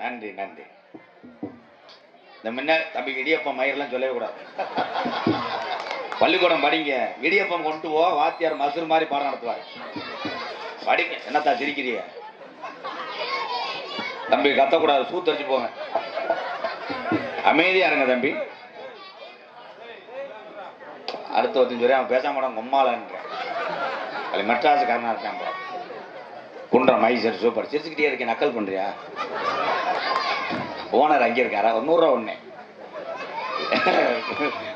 நன்றி நன்றி. இந்த முன்ன தம்பி இடியப்பம் மயிரெல்லாம் சொல்லவே கூடாது. பள்ளிக்கூடம் படிங்க, இடியப்பம் கொண்டு போ, வாத்தியார் மசூர் மாதிரி பாடம் நடத்துவார். படிங்க. என்னத்தா சிரிக்கிறிய தம்பி? கத்தக்கூடாது, சூத்தரிச்சு போங்க. அமைதியா இருங்க தம்பி. அடுத்த ஒருத்தன் சொல்லி அவன் பேச மாட்டான், கொம்மாலன்ற மெட்ராஸ் காரனா இருக்கான். குன்றம் மைசூர் சூப்பர். சிரிச்சுக்கிட்டே இருக்கேன், நக்கல் பண்றியா? ஓனர் அங்கே இருக்காரா? ஒரு 100 ரூபா ஒண்ணு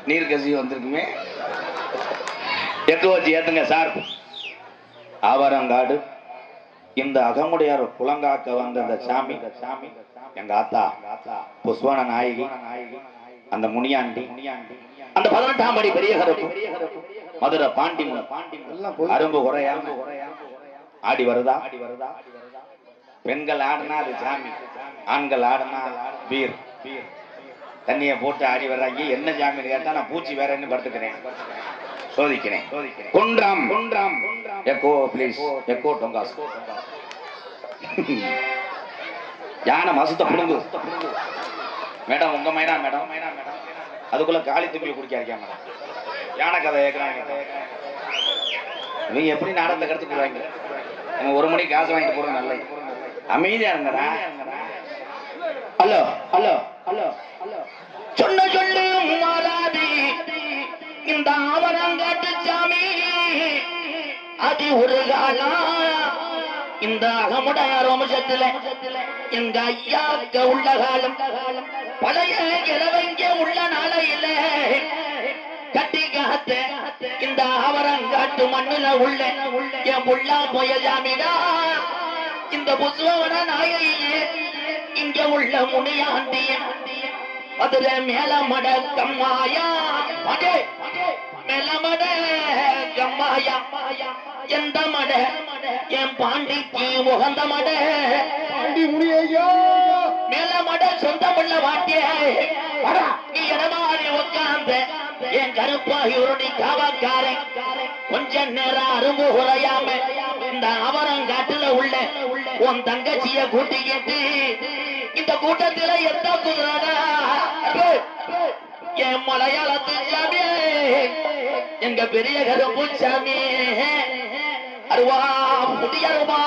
நீர் கசி வந்திருக்குமே. எட்டு வச்சு ஏத்துங்க சார். ஆவரங்காடு இந்த அகமுடையார் குலங்காக்க வந்த இந்த சாமி எங்க ஆத்தா புஷ்வான நாயகி, அந்த முனியாண்டி, அந்த 18ஆம் படி பெரிய கருப்பு, மதுரை பாண்டி, அரும்பு குறையாம ஆடி வருதா. பெண்கள் ஆடினா அது சாமி, ஆண்கள் ஆடினா வீர். தண்ணியை போட்டு ஆடி வர்றாங்க. என்ன சாமின்னு கேட்டா நான் பூச்சி வேற என்ன படுத்துக்கிறேன், சோதிக்கிறேன். குன்றம் எக்கோ ப்ளீஸ், எக்கோ டொங்காஸ். யானை மசத்தை புடுங்கு மேடம். உங்க மைனா மேடம், அதுக்குள்ள காலி துப்பியை குடிக்க இருக்கா மேடம். யானை கதை கேட்கிறாங்க. இவங்க எப்படி நாடகத்தை கருத்து போடுவாங்க? 1 மணிக்கு காசு வாங்கிட்டு போறது நல்லது. அமைதியா இருங்கடா. Hello hello hello hello. சொன்ன சொல்லு மாறாதி இந்த ஆவரங்காட்டு சாமி அதி ஒரு காலம் இந்த அகமுடையார் வம்சத்துல எங்க ஐயாக்க உள்ள காலம், பழைய இளவங்க உள்ள நாளையில கட்டி காத்த இந்த ஆவரங்காட்டு மண்ணுல உள்ள என் புள்ளா போய ஜாமிடா. இந்த புஷ்வவன நாயையே இங்க உள்ள முனியாண்டிய மதுரை மேலமட கம்மாயா, மேலமட கம்மாயா. எந்த மட என் பாண்டிக்கு உகந்த மட, பாண்டி முனியா மேலமட சொந்தமுள்ள வாட்டிய. நீ இடமாறி உட்கார்ந்த என் கருப்பாகி உருடி காவக்காரன் கொஞ்ச நேரம் அரும்பு குறையாம இந்த ஆவரங்காட்டுல உள்ள உன் தங்கச்சிய கூட்டிக்கிட்டு இந்த கூட்டத்தில எத்த குதிரடா என் மலையாளத்து சாமி, எங்க பெரிய கருப்பு சாமி அருவா முடியருவா.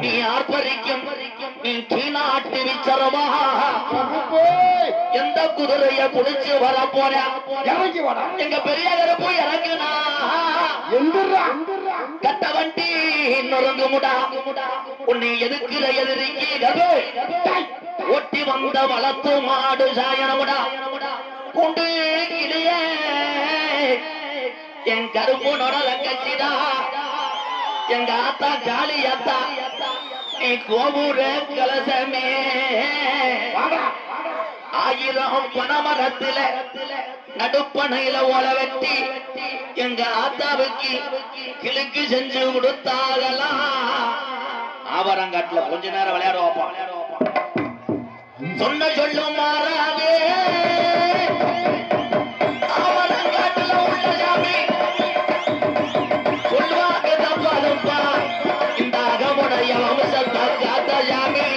நீ ஆர்ப்பரிக்கும் நீ கீழாட்டு விச்சரவா. எந்த குதிரைய புடிச்சு வர போற எங்க பெரிய கருப்பு இறங்குனா கட்ட வண்டி நொறுங்கு முடா. உன்னை எதுக்குற எதிரிக்கு ஒட்டி வந்த வளர்த்து மாடு சாயனமுடா. குண்டு கிளிய என் கருப்பனோட தங்கச்சிடா எங்க ஆத்தா காளி ஆத்தா நீ கோபுர கலசமே 1000 பணமரத்துல நடுப்பனையில ஓல வெட்டி எங்க ஆத்தாவுக்கு கிழக்கு செஞ்சு கொடுத்தாகலாம். ஆவரங்காட்டுல கொஞ்ச நேரம் விளையாடுவோப்பா. சொன்ன சொல்லும் மாறாதே ஆவரங்காட்டுல உள்ள சாமி சொல்வாங்க தப்பாதுப்பா. இந்த அகமுடைய வம்சத்தை காத்த சாமி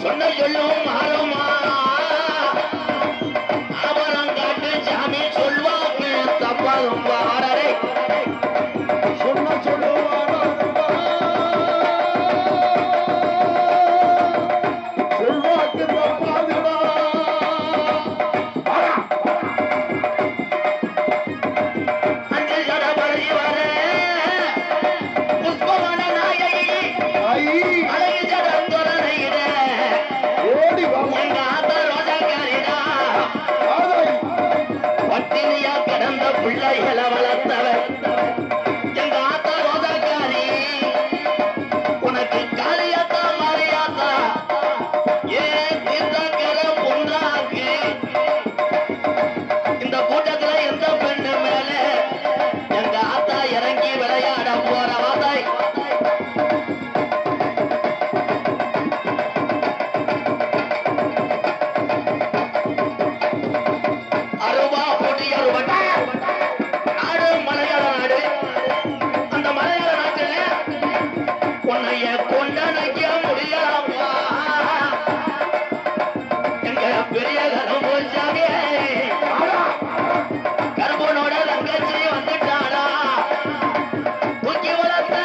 சொன்ன சொல்லும் மாறுமா. ஆவரங்காட்டு சாமி சொல்வாங்க தப்பாதுப்பா. சொன்ன சொல்லுவாங்க பிள்ளைகளை வளர்த்தவர் எங்க ஆத்தா ரோதக்காரி. உனக்கு காளியாத்தா மாரியாத்தா ஏன் தீர்த்தங்கர பொண்ணாக்கு. இந்த கூட்டத்துல எந்த பெண்ணு மேல எங்க ஆத்தா இறங்கி விளையாட போற வாதாய் அருவா பொடி அருவட்டா கொண்டனைக்க முடியலாமா. எங்க பெரிய கரம் போச்சாங்க கருப்பனோட தங்கச்சி வந்துட்டாளா. தூக்கி வளர்த்த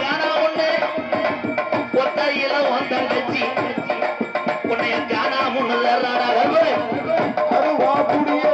காணா ஒண்ணு ஒத்தையில உன் தங்கச்சி உன்னைய காணா முன்னு தர்றாடா கருப்பு. அருவா புடிய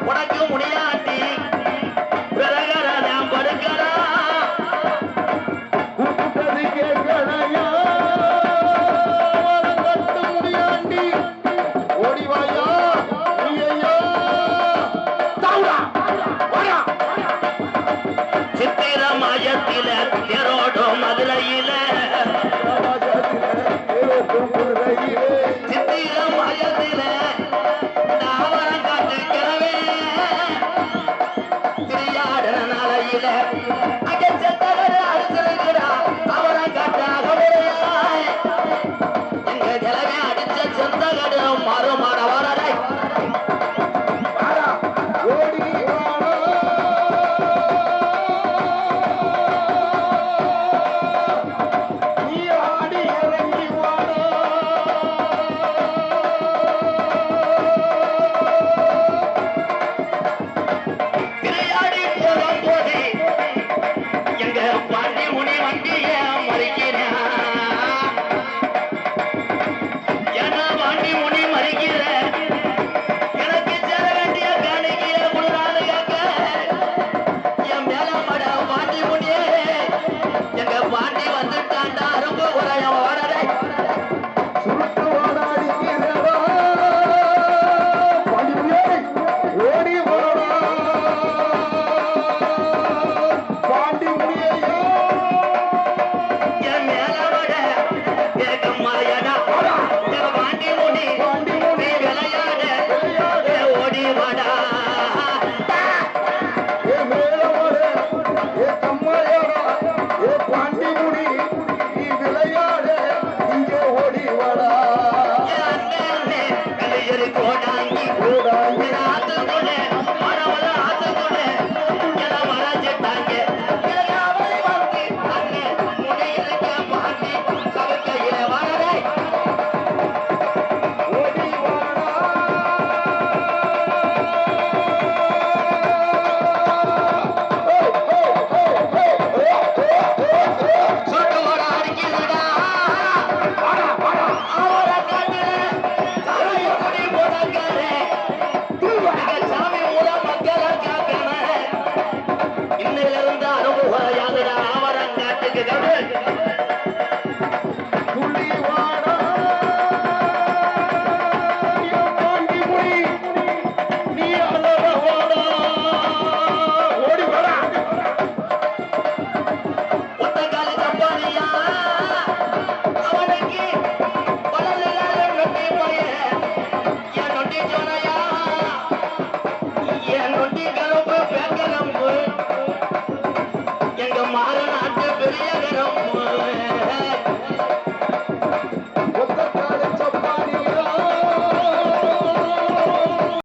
உனக்கு முடியாட்டி படுக்கிறா கேட்கணையா முடியாண்டி ஓடிவாயா சித்திர மாயத்தில தேரோடும் மதுரையில சித்திர மாயத்தில எங்க மாற நாட்டு பெரிய